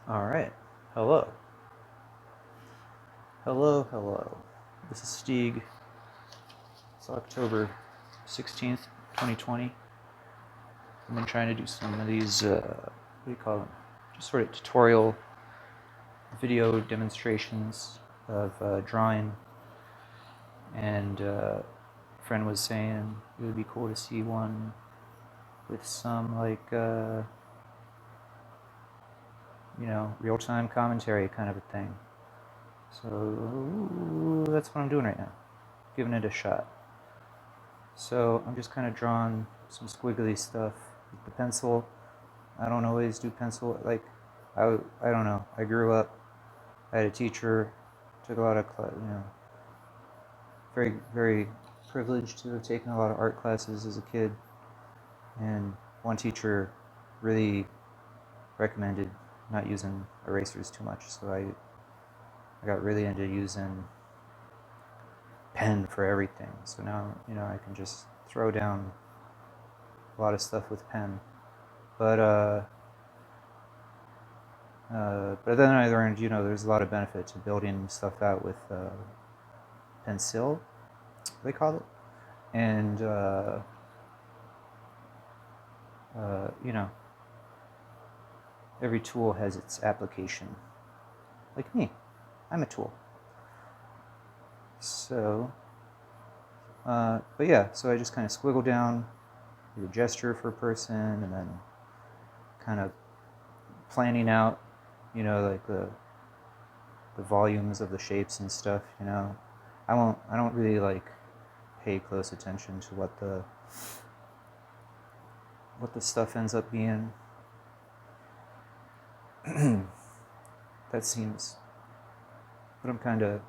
All right. Hello. Hello. This is Stieg. It's October 16th, 2020. I've been trying to do some of these, what do you call them? Just sort of tutorial video demonstrations of drawing. And a friend was saying it would be cool to see one with some, real time commentary kind of a thing. So that's what I'm doing right now, giving it a shot. So I'm just kind of drawing some squiggly stuff with the pencil. I don't always do pencil. I don't know. I grew up, I had a teacher, took a lot of, very, very privileged to have taken a lot of art classes as a kid. And one teacher really recommended not using erasers too much. So I got really into using pen for everything. So now, I can just throw down a lot of stuff with pen. But then I learned, there's a lot of benefit to building stuff out with pencil, they call it, and you know, every tool has its application. Like me, I'm a tool. So, but yeah, so I just kind of squiggle down, do a gesture for a person, and then kind of planning out, like the volumes of the shapes and stuff. I don't really like pay close attention to what the stuff ends up being. That seems, but I'm kind of,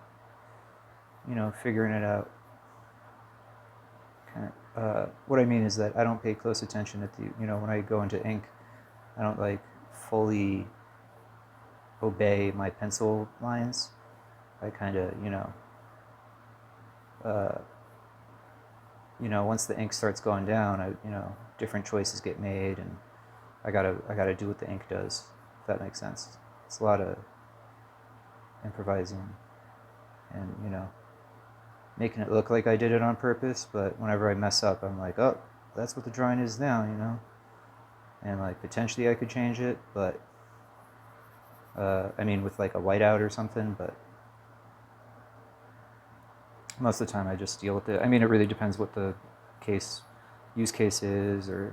figuring it out. What I mean is that I don't pay close attention at the, when I go into ink, I don't like fully obey my pencil lines. I kind of, once the ink starts going down, different choices get made, and I gotta do what the ink does. If that makes sense. It's a lot of improvising, and making it look like I did it on purpose. But whenever I mess up, I'm like, oh, that's what the drawing is now, and like potentially I could change it, but I mean with like a whiteout or something, but most of the time I just deal with it. I mean, it really depends what the use case is, or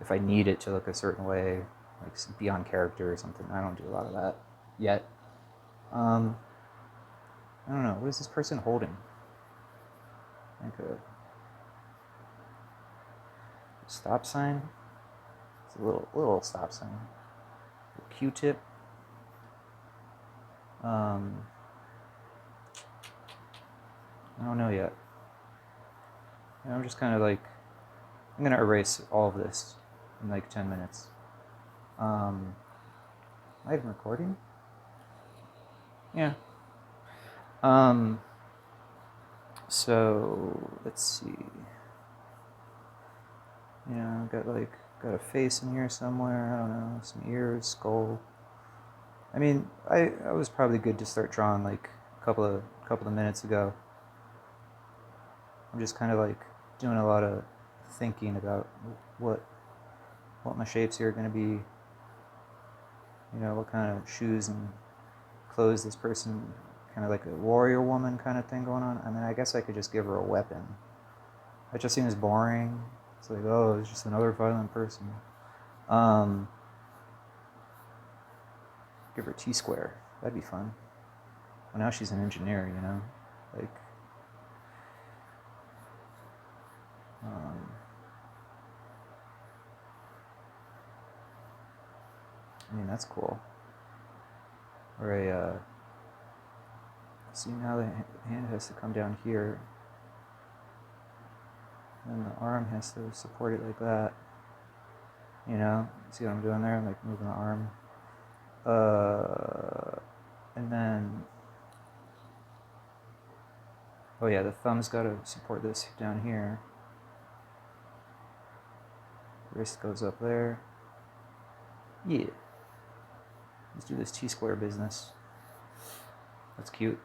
if I need it to look a certain way, like be on character or something. I don't do a lot of that yet. I don't know. What is this person holding? Like a stop sign? It's a little stop sign. A Q-tip. I don't know yet. I'm just kind of like, I'm gonna erase all of this in like 10 minutes. Am I even recording? Yeah. So let's see. Got a face in here somewhere. I don't know, some ears, skull. I mean, I was probably good to start drawing like a couple of minutes ago. I'm just kind of like doing a lot of thinking about what my shapes here are going to be. What kind of shoes and clothes this person, kind of like a warrior woman kind of thing going on. I mean, I guess I could just give her a weapon. That just seems boring. It's like, oh, it's just another violent person. Give her T-square. That'd be fun. Well, now she's an engineer, like. I mean, that's cool. Or see, now the hand has to come down here, and the arm has to support it like that. See what I'm doing there? I'm like moving the arm. And then, oh yeah, the thumb's got to support this down here. Wrist goes up there. Yeah. Let's do this T-square business. That's cute.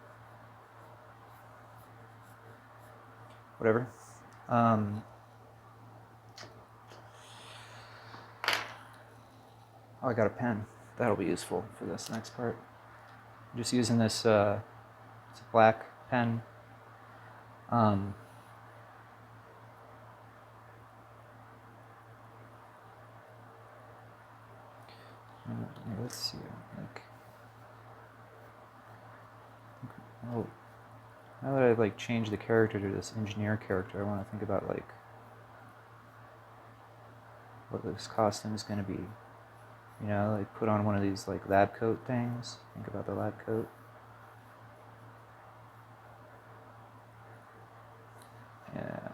Whatever. Oh, I got a pen. That'll be useful for this next part. I'm just using this, it's a black pen. Let's see, like, oh, now that I've like changed the character to this engineer character, I want to think about like what this costume is going to be. You know, like put on one of these like lab coat things. Think about the lab coat. Yeah.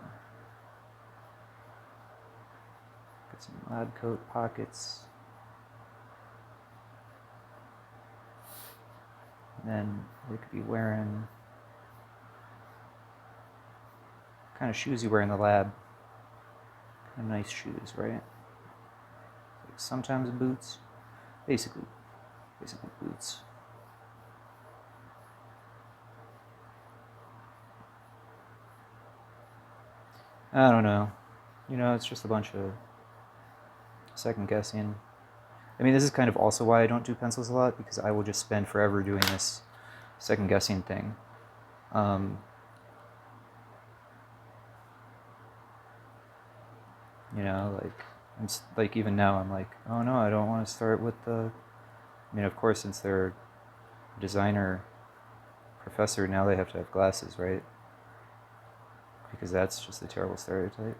Got some lab coat pockets. And then we could be wearing what kind of shoes you wear in the lab. Kind of nice shoes, right? Like sometimes boots. Basically boots. I don't know. You know, it's just a bunch of second guessing. I mean, this is kind of also why I don't do pencils a lot, because I will just spend forever doing this second guessing thing. You know, like even now I'm like, oh no, I don't want to start with the. I mean, of course, since they're designer professor, now they have to have glasses, right? Because that's just a terrible stereotype.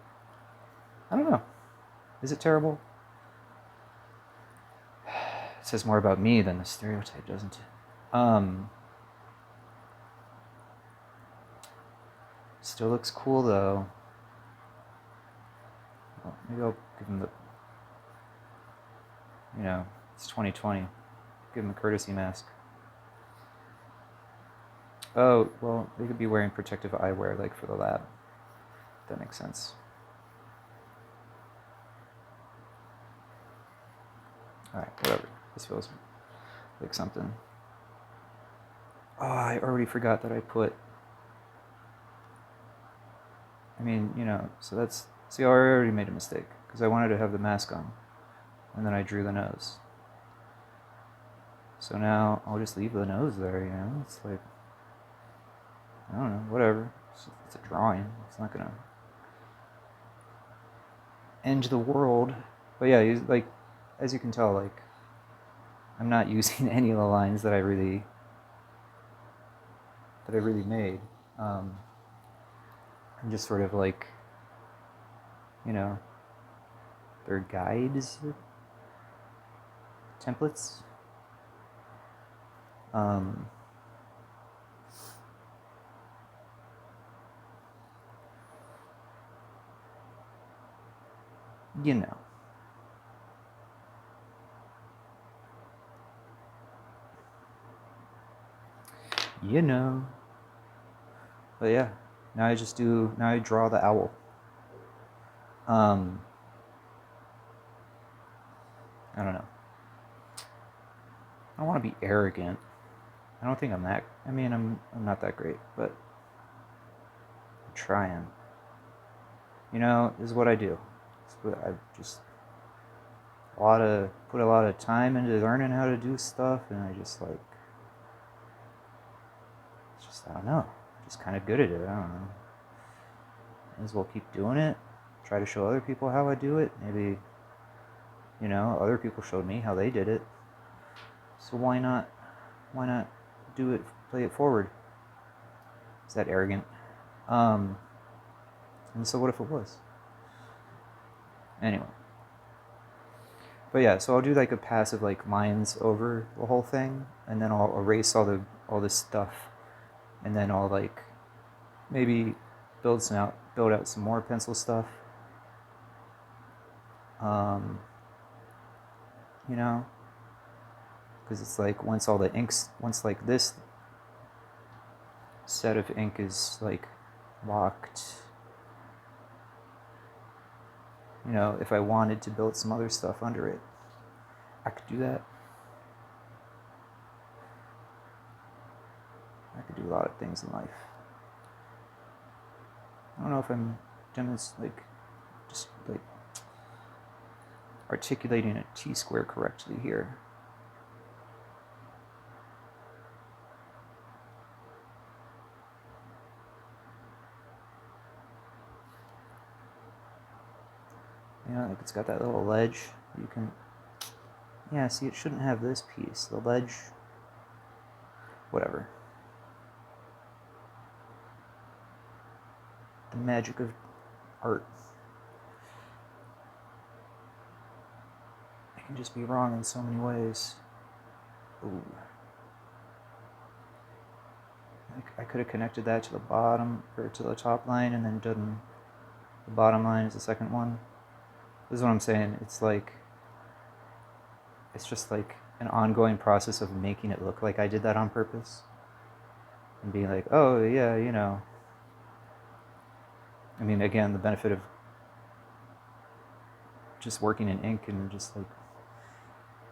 I don't know. Is it terrible? It says more about me than the stereotype, doesn't it? Still looks cool though. Well, maybe I'll give him the. You know, it's 2020. Give him a courtesy mask. Oh, well, they could be wearing protective eyewear, like for the lab. That makes sense. Alright, whatever. This feels like something. Oh, I already forgot that I put. I mean, you know, so that's. See, I already made a mistake, because I wanted to have the mask on. And then I drew the nose. So now I'll just leave the nose there, you know? It's like. I don't know, whatever. It's a drawing. It's not gonna end the world. But yeah, like, as you can tell, like, I'm not using any of the lines that I really made. I'm just sort of like, you know, they're guides, templates. You know. You know. But yeah, now I draw the owl. I don't know. I don't want to be arrogant. I don't think I'm that. I mean, I'm not that great, but I'm trying. You know, this is what I do. I just put a lot of time into learning how to do stuff, and I just like, it's just, I don't know, just kind of good at it. I don't know. Might as well keep doing it. Try to show other people how I do it. Maybe, you know, other people showed me how they did it. So why not do it, play it forward? Is that arrogant? And so what if it was? Anyway. But yeah, so I'll do like a passive like lines over the whole thing, and then I'll erase all this stuff, and then I'll like maybe build out some more pencil stuff. You know, because it's like once like this set of ink is like locked, you know, if I wanted to build some other stuff under it, I could do that. do a lot of things in life. I don't know if I'm just articulating a t-square correctly here. Like it's got that little ledge. You can, see, it shouldn't have this piece. The ledge, whatever. The magic of art. I can just be wrong in so many ways. Ooh. I could have connected that to the bottom, or to the top line, and then done the bottom line as the second one. This is what I'm saying. It's just like an ongoing process of making it look like I did that on purpose. And being like, oh yeah, I mean, again, the benefit of just working in ink and just like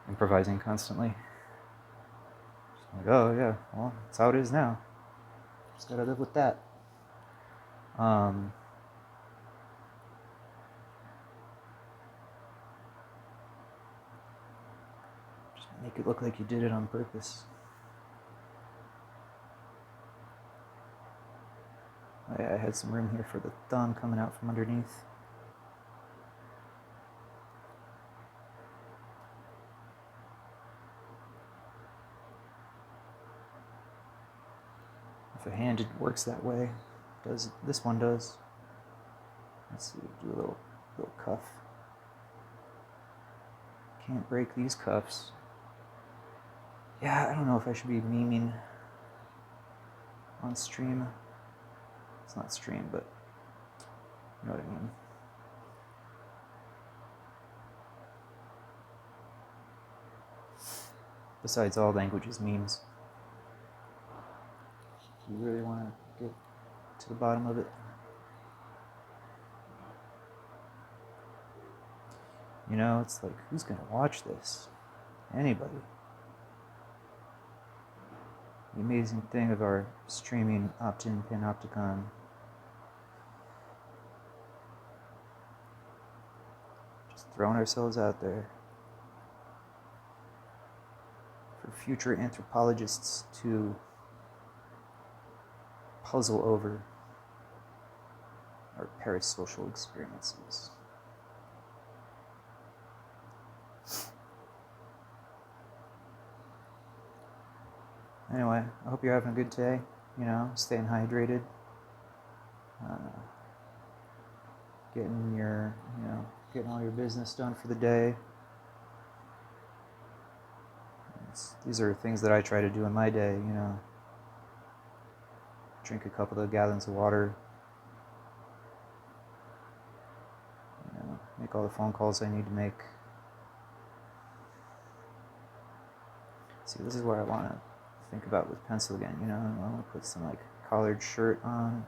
improvising constantly. Just like, oh yeah, well, that's how it is now. Just gotta live with that. Just make it look like you did it on purpose. I had some room here for the thumb coming out from underneath. If a hand works that way, this one does. Let's see, do a little cuff. Can't break these cuffs. Yeah, I don't know if I should be memeing on stream. It's not stream, but you know what I mean. Besides, all languages memes. You really want to get to the bottom of it. It's like, who's going to watch this? Anybody. The amazing thing of our streaming opt-in panopticon. Just throwing ourselves out there for future anthropologists to puzzle over our parasocial experiences. Anyway, I hope you're having a good day, staying hydrated, getting all your business done for the day. These are things that I try to do in my day, drink a couple of gallons of water, make all the phone calls I need to make. See, this is where I want to think about with pencil again, I want to put some collared shirt on.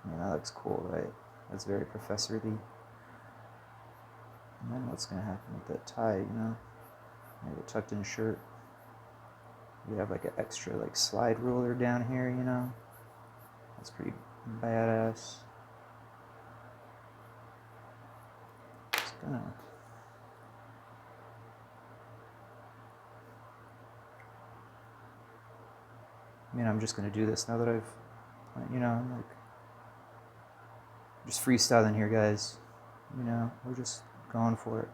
That looks cool, right? That's very professorly. And then what's going to happen with that tie, maybe a tucked in shirt. We have an extra slide ruler down here, That's pretty badass. Just gonna I'm just gonna do this now that I've, I'm just freestyling here, guys. We're just going for it.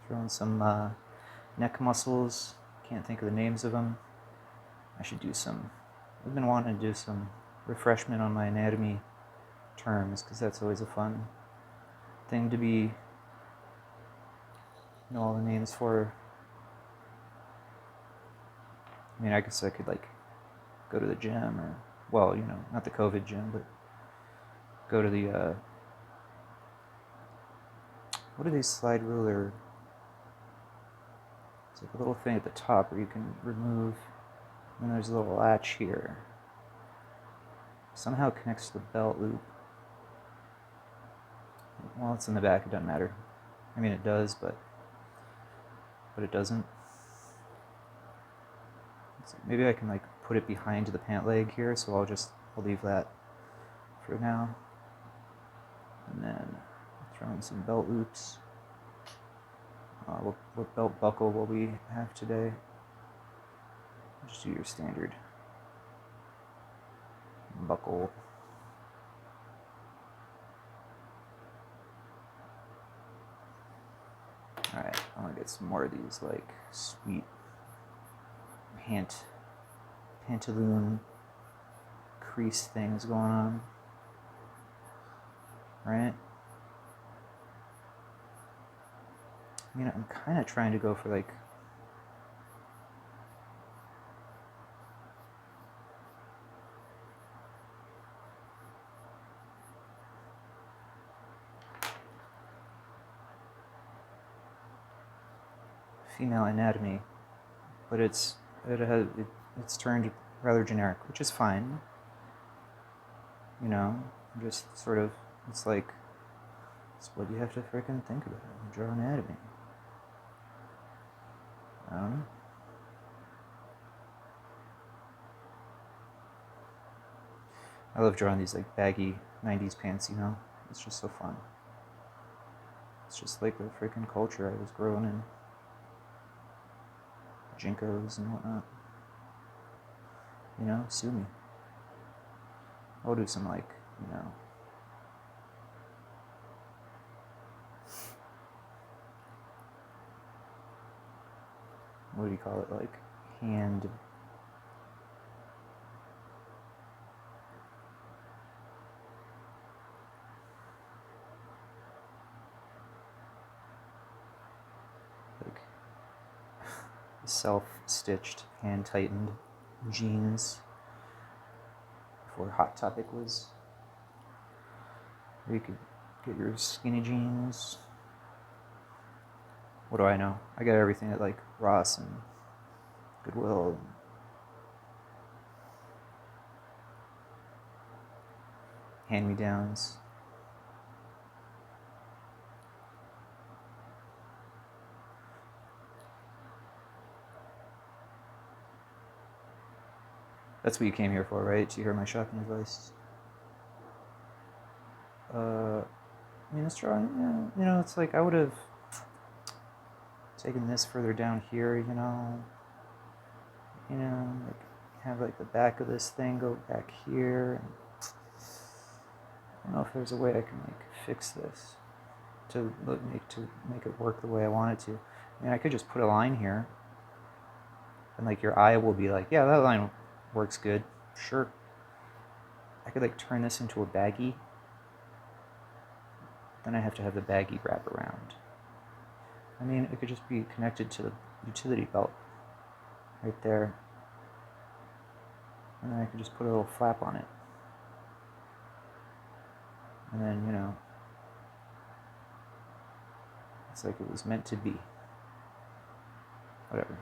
Throwing some neck muscles. Can't think of the names of them. I've been wanting to do some refreshment on my anatomy terms, because that's always a fun thing to be know all the names for. I guess I could go to the gym, or not the COVID gym, but go to the what are these slide ruler? It's a little thing at the top where you can remove, and there's a little latch here. Somehow it connects to the belt loop. Well, it's in the back, it doesn't matter. It does, but it doesn't. So maybe I can like put it behind the pant leg here, so I'll leave that for now. And then throw in some belt loops. What belt buckle will we have today? Just do your standard buckle. Alright, I want to get some more of these like sweet pantaloon crease things going on. Right? I mean, I'm kind of trying to go for like female anatomy, but it's turned rather generic, which is fine. You know, just sort of, it's like, it's what you have to freaking think about. Draw anatomy. I don't know. I love drawing these like baggy 90s pants, you know? It's just so fun. It's just like the freaking culture I was growing in. Jinkos and whatnot. You know, sue me. I'll do some like, you know, what do you call it? Like hand. Like self-stitched, hand-tightened jeans before Hot Topic was. Or you could get your skinny jeans. What do I know? I got everything at like Ross and Goodwill and hand-me-downs. That's what you came here for, right? To hear my shopping advice. I mean, it's drawing, you know, it's like I would have taken this further down here, you know, like have like the back of this thing go back here. And I don't know if there's a way I can like fix this to make it work the way I want it to. I mean, I could just put a line here, and like your eye will be like, yeah, that line works good, sure. I could like turn this into a baggie. Then I have to have the baggie wrap around. I mean, it could just be connected to the utility belt right there. And then I could just put a little flap on it. And then, you know, it's like it was meant to be. Whatever.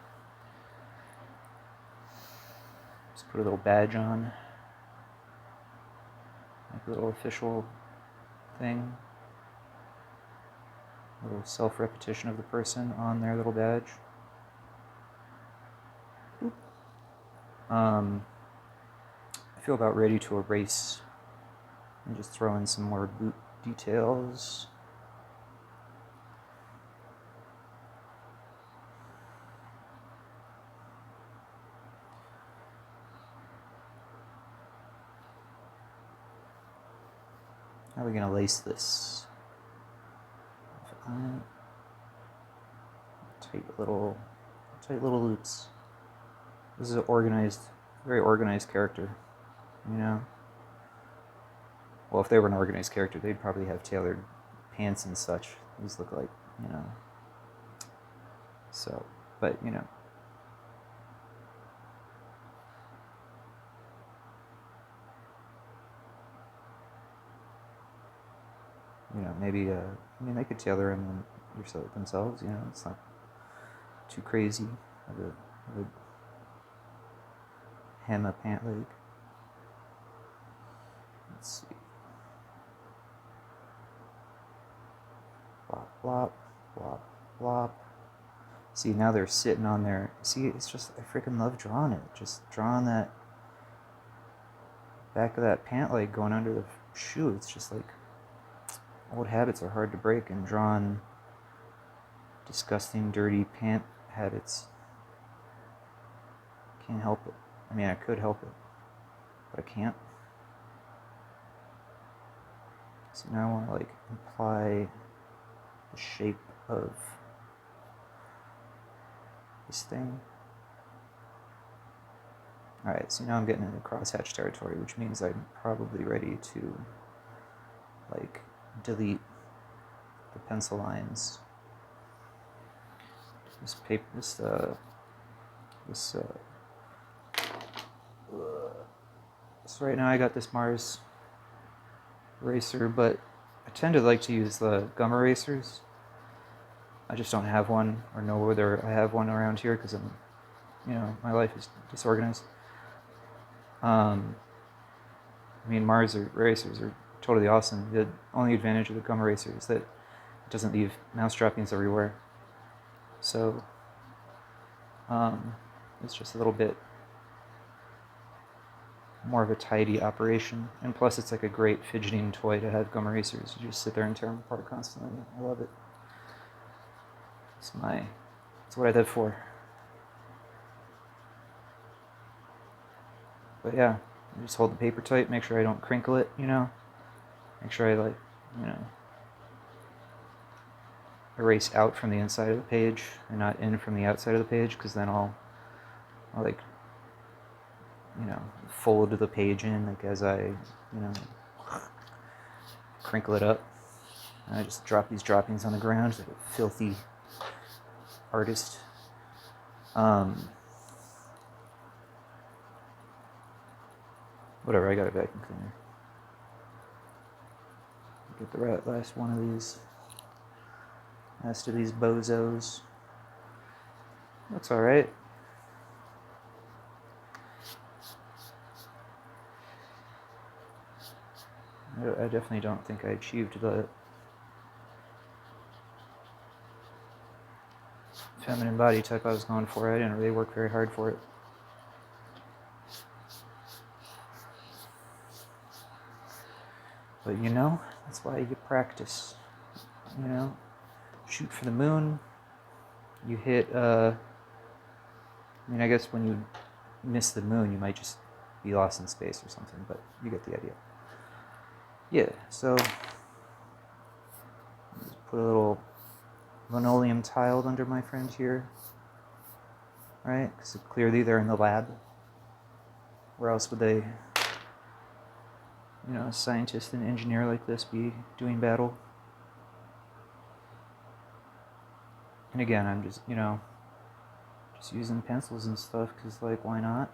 Just put a little badge on. Like a little official thing. A little self-repetition of the person on their little badge. I feel about ready to erase and just throw in some more boot details. How are we going to lace this? Tight little loops. This is an organized, very organized character, you know? Well, if they were an organized character, they'd probably have tailored pants and such. These look like, you know. So, but, you know. You know, maybe, I mean, they could tailor them themselves, you know. It's not too crazy of a hem a pant leg. Let's see. Blop, blop, blop, blop. See, now they're sitting on there. See, it's just, I freaking love drawing it. Just drawing that back of that pant leg going under the shoe. It's just like, old habits are hard to break, and drawing disgusting, dirty pant habits. Can't help it. I mean, I could help it, but I can't. So now I want to like imply the shape of this thing. Alright, so now I'm getting into crosshatch territory, which means I'm probably ready to like delete the pencil lines. This paper, so right now I got this Mars eraser, but I tend to like to use the gum erasers. I just don't have one, or know whether I have one around here, because I'm, my life is disorganized. I mean, Mars erasers are totally awesome. The only advantage of the gum eraser is that it doesn't leave mouse droppings everywhere. So, it's just a little bit more of a tidy operation. And plus, it's like a great fidgeting toy to have gum erasers. You just sit there and tear them apart constantly. I love it. It's what I live for. But yeah, I just hold the paper tight, make sure I don't crinkle it, Make sure I erase out from the inside of the page and not in from the outside of the page, because then I'll fold the page in like as I, crinkle it up. And I just drop these droppings on the ground like a filthy artist. Whatever, I got a vacuum cleaner. Get the last one of these. Last of these bozos. Looks alright. I definitely don't think I achieved the feminine body type I was going for. I didn't really work very hard for it. But that's why you practice. Shoot for the moon. You hit, I guess when you miss the moon, you might just be lost in space or something, but you get the idea. Yeah, so just put a little linoleum tile under my friend here, right? Because clearly they're in the lab. Where else would they, a scientist and engineer like this be doing battle? And again, I'm just, just using pencils and stuff because, why not,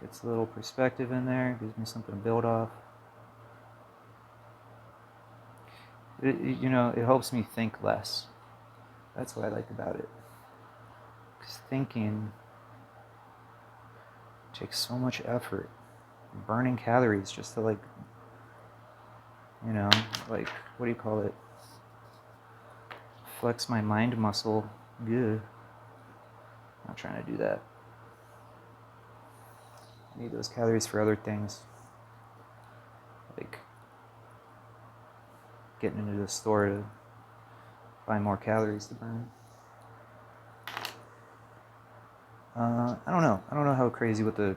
Gets a little perspective in there, gives me something to build off. It helps me think less. That's what I like about it. Because thinking takes so much effort. Burning calories just to, what do you call it? Flex my mind muscle. Good. I'm not trying to do that. I need those calories for other things. Like getting into the store to buy more calories to burn. I don't know. I don't know how crazy with the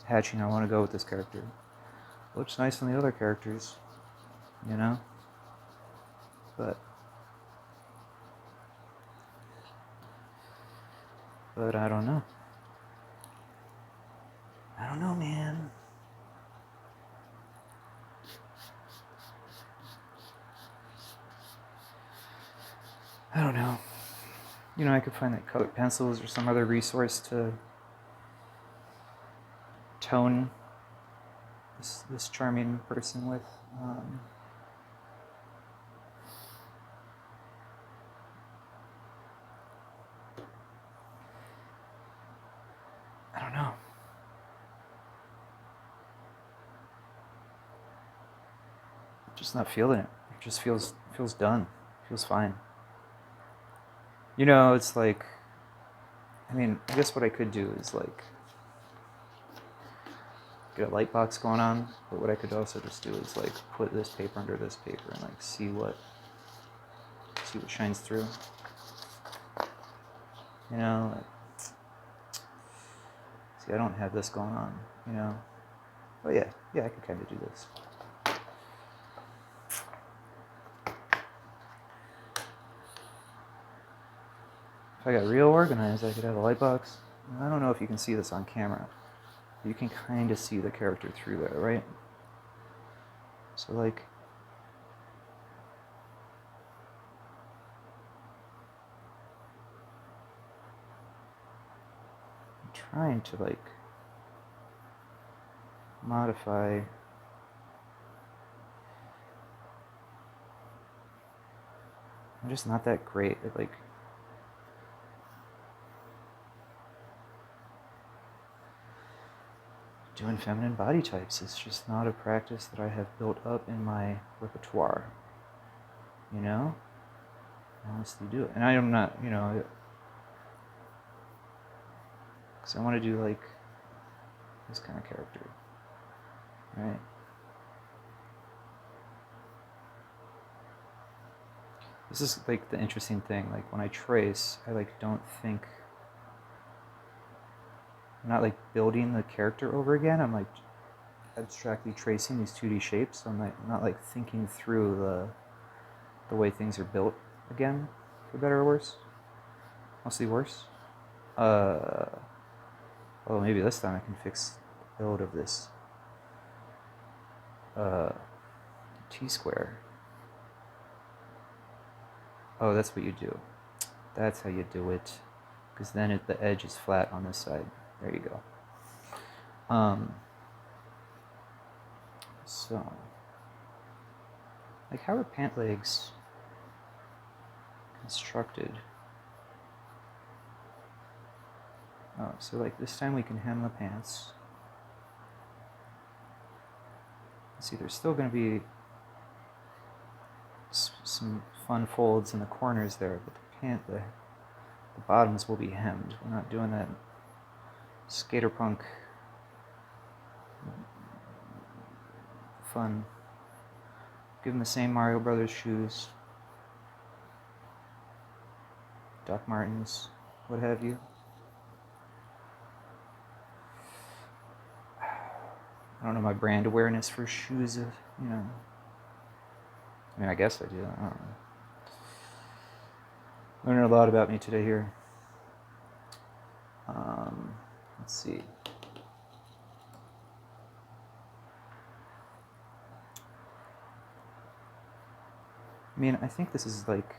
hatching I want to go with this character. Looks nice on the other characters, But I don't know. I don't know, man. I don't know. I could find like colored pencils or some other resource to tone this charming person with. I don't know. Just not feeling it. It just feels done. Feels fine. You know, it's like, I mean, I guess what I could do is like get a light box going on, but what I could also just do is like put this paper under this paper and like see what shines through. You know, like, see, I don't have this going on, you know. But yeah, I could kind of do this. If I got real organized, I could have a light box. I don't know if you can see this on camera. You can kind of see the character through there, right? So like, I'm trying to like modify. I'm just not that great at like doing feminine body types. It's just not a practice that I have built up in my repertoire. You know? I honestly do it. And I am not, you know, because I want to do like this kind of character. Right? This is like the interesting thing. Like when I trace, I like don't think, I'm not like building the character over again. I'm like abstractly tracing these 2D shapes. So I'm like not like thinking through the way things are built again, for better or worse. Mostly worse. Although maybe this time I can fix the build of this T-square. Oh, that's what you do. That's how you do it. Because then the edge is flat on this side. There you go. So, like, how are pant legs constructed? Oh, so like this time we can hem the pants. See, there's still going to be some fun folds in the corners there, but the bottoms will be hemmed. We're not doing that skater punk fun. Give them the same Mario Brothers shoes, Doc Martens, what have you. I don't know my brand awareness for shoes, you know. I mean, I guess I do. I don't know. Learning a lot about me today here. Let's see. I mean, I think this is like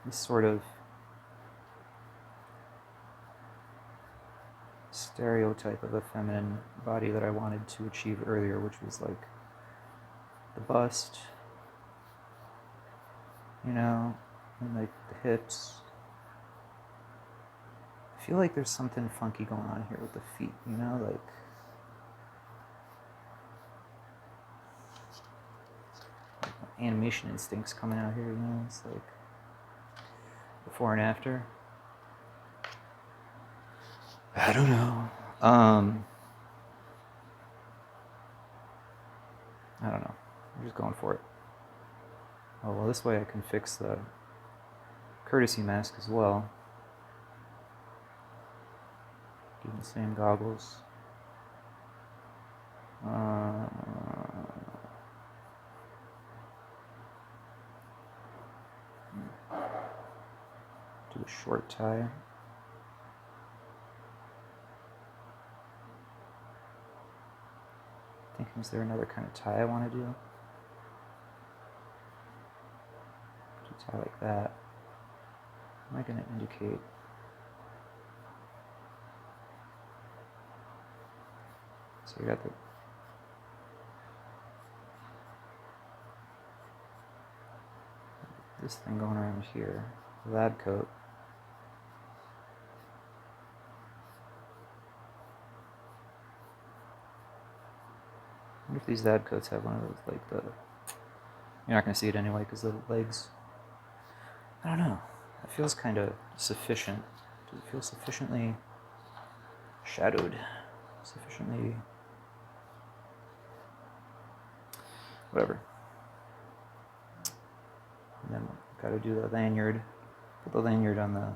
this sort of stereotype of a feminine body that I wanted to achieve earlier, which was like the bust, you know, and like the hips. I feel like there's something funky going on here with the feet, you know, like animation instincts coming out here, you know. It's like before and after. I don't know. I don't know. I'm just going for it. Oh, well, this way I can fix the courtesy mask as well. Give them the same goggles. Do a short tie. Thinking, is there another kind of tie I want to do? Do a tie like that. Am I going to indicate? So you got this thing going around here. Lab coat. I wonder if these lab coats have one of those, like the. You're not going to see it anyway because the legs. I don't know. It feels kind of sufficient. Does it feel sufficiently shadowed? Sufficiently... whatever. And then gotta do the lanyard. Put the lanyard on the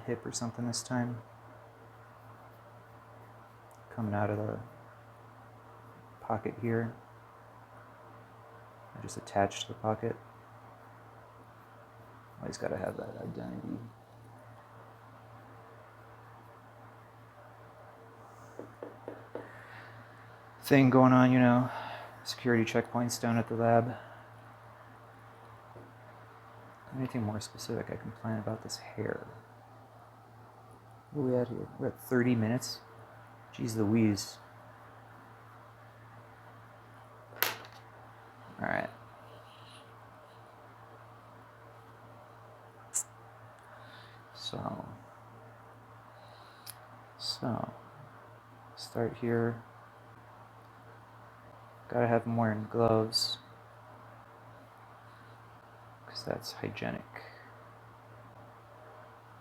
hip or something this time. Coming out of the pocket here. I just attach to the pocket. Always gotta have that identity. Thing going on, you know, security checkpoints down at the lab. Anything more specific I can plan about this hair? What are we at here? We're at 30 minutes? Jeez Louise. Alright. So, start here. Gotta have them wearing gloves, because that's hygienic.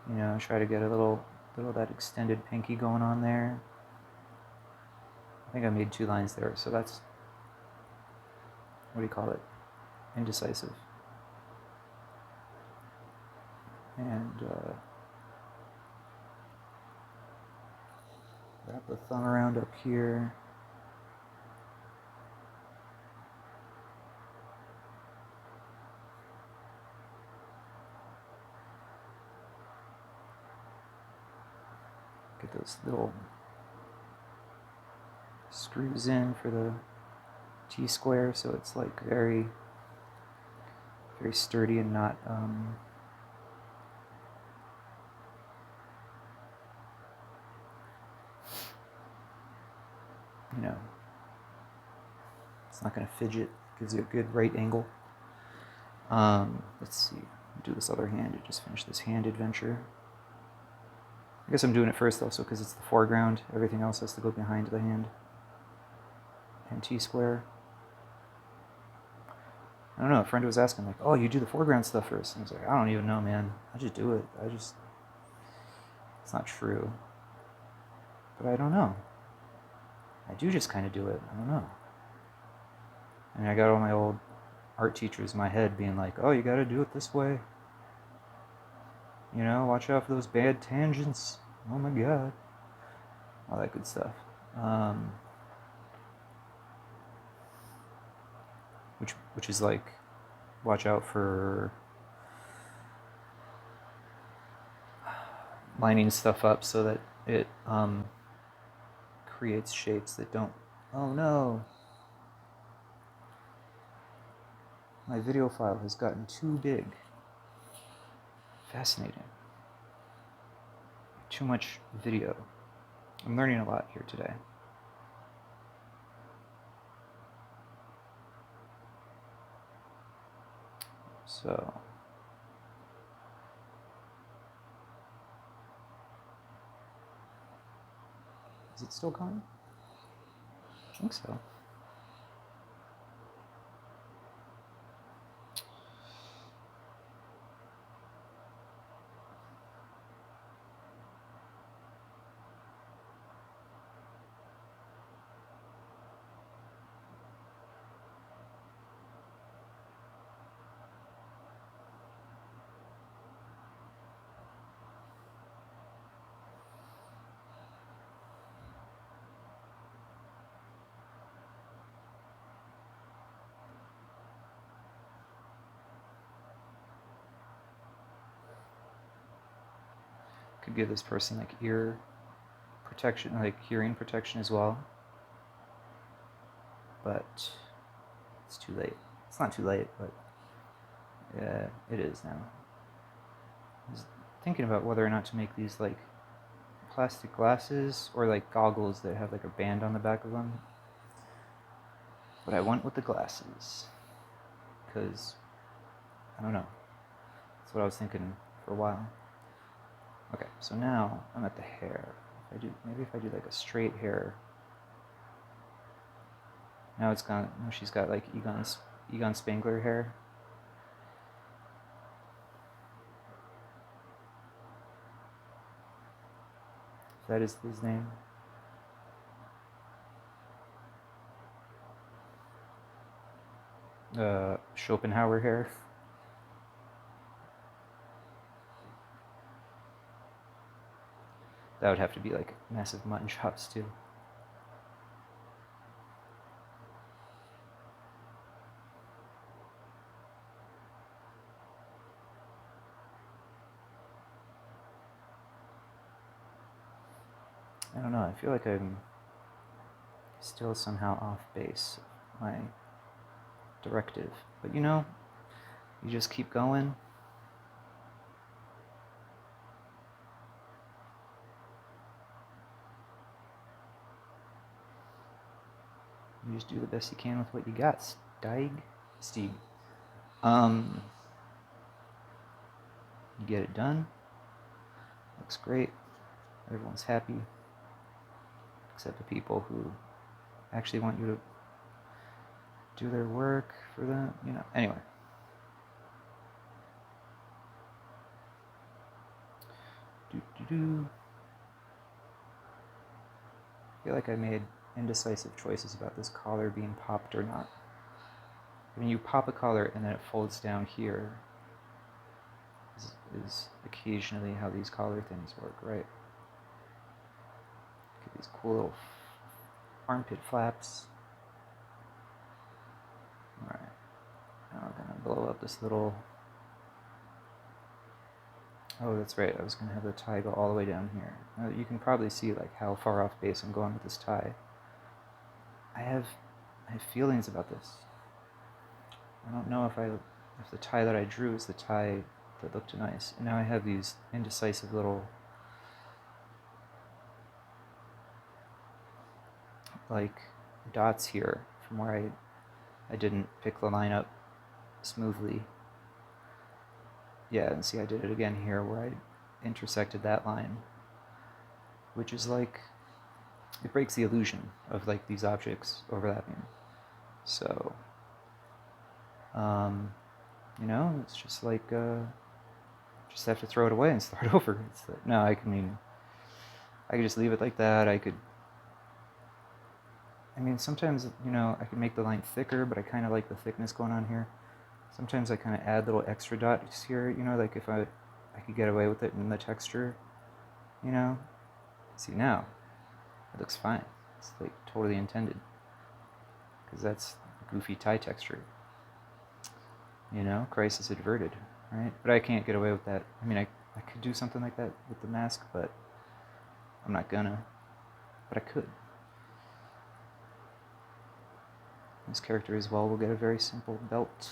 You know, try to get a little of that extended pinky going on there. I think I made 2 lines there, so that's, what do you call it? Indecisive. And wrap the thumb around up here. Get those little screws in for the T-square, so it's like very, very sturdy and not you know, it's not going to fidget. Gives you a good right angle. Let's see. Do this other hand to just finish this hand adventure. I guess I'm doing it first also because it's the foreground. Everything else has to go behind the hand. And T-square. I don't know, a friend was asking, like, oh, you do the foreground stuff first. And I was like, I don't even know, man. I just do it. It's not true. But I don't know. I do just kind of do it. I don't know. I mean, I got all my old art teachers in my head being like, oh, you gotta do it this way. You know, watch out for those bad tangents. Oh my god. All that good stuff. Which is like, watch out for lining stuff up so that it creates shapes that don't... Oh no! My video file has gotten too big. Fascinating. Too much video. I'm learning a lot here today. So... is it still going? I think so. Could give this person like ear protection, like hearing protection as well. But it's too late. It's not too late, but yeah, it is now. I was thinking about whether or not to make these like plastic glasses or like goggles that have like a band on the back of them. But I went with the glasses because I don't know. That's what I was thinking for a while. Okay, so now I'm at the hair. Maybe if I do like a straight hair. Now she's got like Egon Spangler hair. That is his name. Schopenhauer hair. That would have to be like massive mutton chops too. I don't know, I feel like I'm still somehow off base of my directive. But you know, you just keep going. You just do the best you can with what you got. Stieg. You get it done. Looks great. Everyone's happy. Except the people who actually want you to do their work for them, you know. Anyway. I feel like I made indecisive choices about this collar being popped or not. I mean, you pop a collar and then it folds down here is occasionally how these collar things work, right? Get these cool little armpit flaps. Alright, now we're gonna blow up this little... Oh, that's right, I was gonna have the tie go all the way down here. Now, you can probably see like how far off base I'm going with this tie. I have feelings about this. I don't know if the tie that I drew is the tie that looked nice. And now I have these indecisive little like dots here from where I didn't pick the line up smoothly. Yeah, and see I did it again here where I intersected that line, which is like, it breaks the illusion of like these objects overlapping. So, you know, it's just like, just have to throw it away and start over. It's like, no, I could just leave it like that. I mean, sometimes, you know, I can make the line thicker, but I kind of like the thickness going on here. Sometimes I kind of add little extra dots here, you know, like if I could get away with it in the texture, you know. See, now, it looks fine. It's like totally intended. Because that's goofy tie texture. You know, crisis averted, right? But I can't get away with that. I mean, I could do something like that with the mask, but I'm not gonna. But I could. This character as well will get a very simple belt.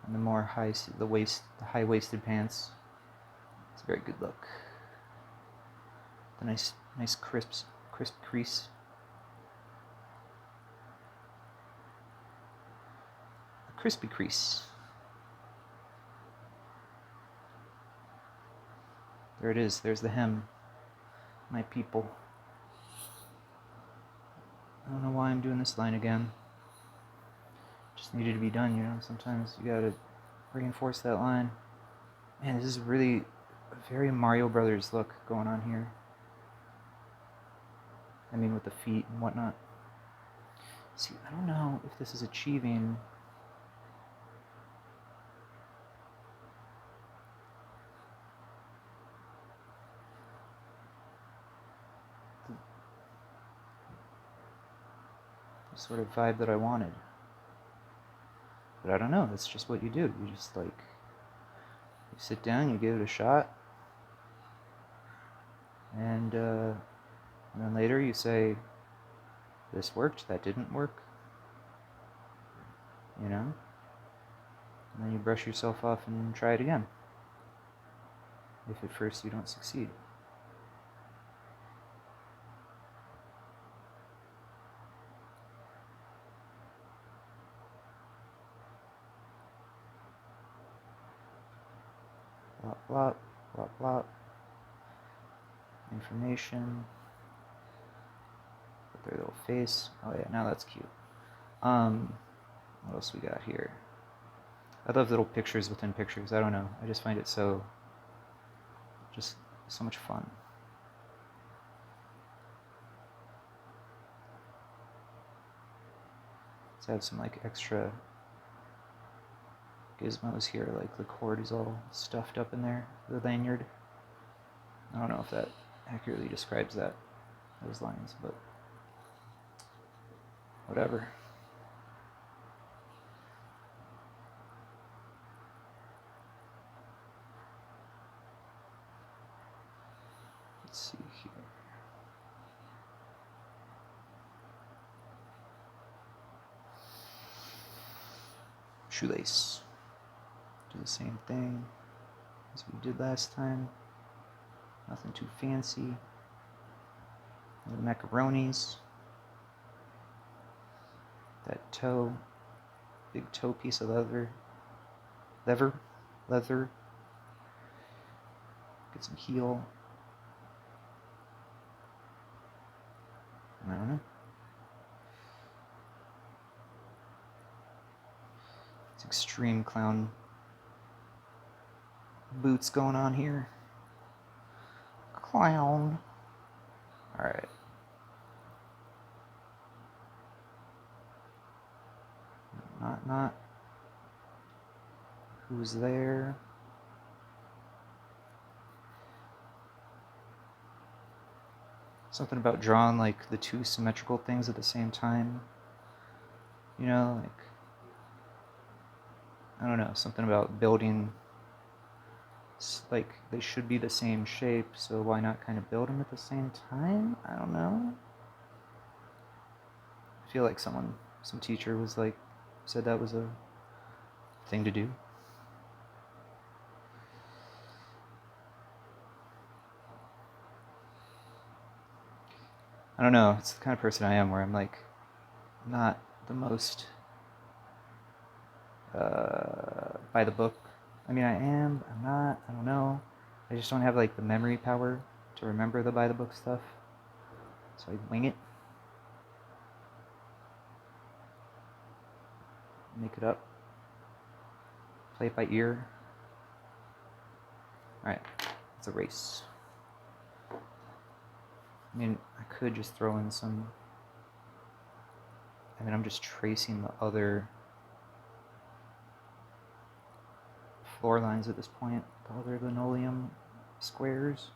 And the more high-waisted pants. It's a very good look. The nice crisp crease. A crispy crease. There it is. There's the hem. My people. I don't know why I'm doing this line again. Just needed to be done, you know. Sometimes you gotta reinforce that line. Man, this is really a very Mario Brothers look going on here. I mean, with the feet and whatnot. See, I don't know if this is achieving... the sort of vibe that I wanted. But I don't know, that's just what you do. You just like... You sit down, you give it a shot. And then later you say, this worked, that didn't work. You know? And then you brush yourself off and try it again. If at first you don't succeed. Blop, blop, blop, blop. Information. Put their little face. Oh yeah, now that's cute. What else we got here? I love little pictures within pictures. I don't know. I just find it so just so much fun. Let's add some like extra gizmos here, like the cord is all stuffed up in there, the lanyard. I don't know if that accurately describes those lines, but whatever. Let's see here. Shoelace. Do the same thing as we did last time. Nothing too fancy. The macaronis. That toe. Big toe piece of leather. Leather. Get some heel. I don't know. It's extreme clown boots going on here. Clown. Alright. Not. Who's there? Something about drawing like the two symmetrical things at the same time. You know, like, I don't know, something about building, like, they should be the same shape, so why not kind of build them at the same time? I don't know. I feel like some teacher was like, said that was a thing to do. I don't know, it's the kind of person I am where I'm like, not the most by the book. I mean, I am, I'm not, I don't know. I just don't have like the memory power to remember the by the book stuff. So I wing it. Make it up. Play it by ear. Alright, let's erase. I mean, I could just throw in some... I mean, I'm just tracing the other floor lines at this point, the other linoleum squares,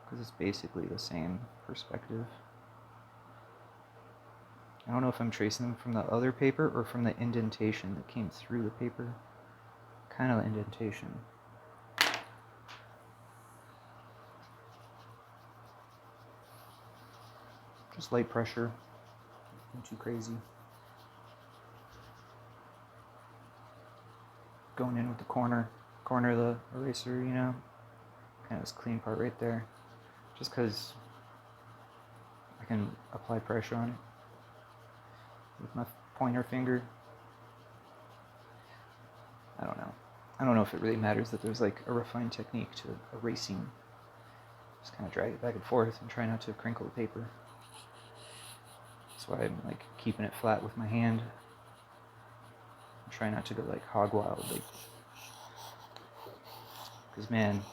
because it's basically the same perspective. I don't know if I'm tracing them from the other paper or from the indentation that came through the paper. Kind of indentation. Just light pressure. Nothing too crazy. Going in with the corner of the eraser, you know. Kind of this clean part right there. Just because I can apply pressure on it with my pointer finger. I don't know. I don't know if it really matters that there's like a refined technique to erasing. Just kind of drag it back and forth and try not to crinkle the paper. That's why I'm like keeping it flat with my hand. And try not to go like hog wild, like, because man,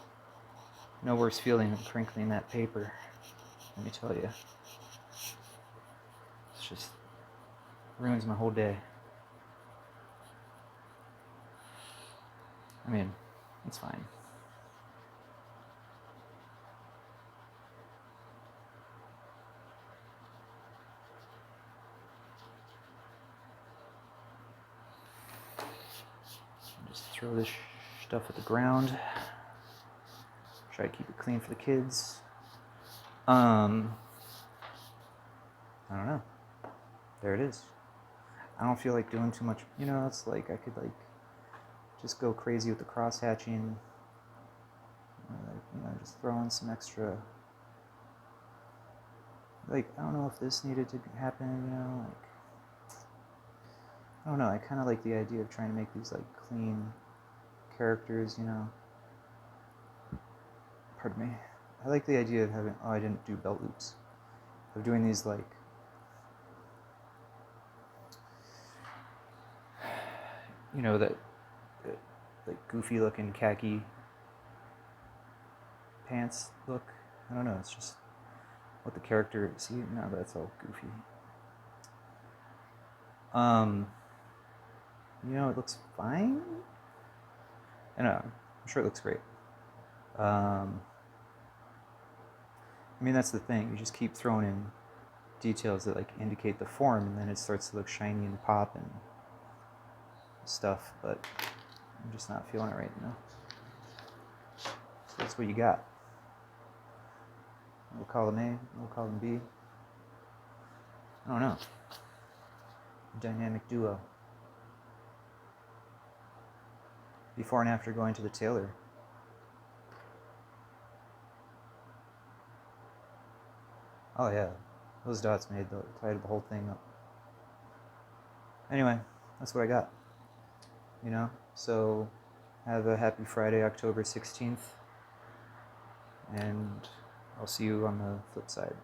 no worse feeling than crinkling that paper. Let me tell you, it's just ruins my whole day. I mean, it's fine. Just throw this stuff at the ground. Try to keep it clean for the kids. I don't know. There it is. I don't feel like doing too much. You know, it's like I could like just go crazy with the cross hatching. You know, just throw in some extra. Like, I don't know if this needed to happen, you know, like, I don't know, I kind of like the idea of trying to make these, like, clean characters, you know. Pardon me. I like the idea of having, I didn't do belt loops. Of doing these, like, you know, that like, goofy-looking khaki pants look. I don't know, it's just what the character, see, now that's all goofy. It looks fine. I don't know, I'm sure it looks great. I mean, that's the thing, you just keep throwing in details that like indicate the form, and then it starts to look shiny and pop and stuff, but I'm just not feeling it right now. So that's what you got. We'll column A, we'll column B. I don't know. Dynamic duo. Before and after going to the tailor. Oh yeah, those dots tied the whole thing up. Anyway, that's what I got. So have a happy Friday, October 16th, and I'll see you on the flip side.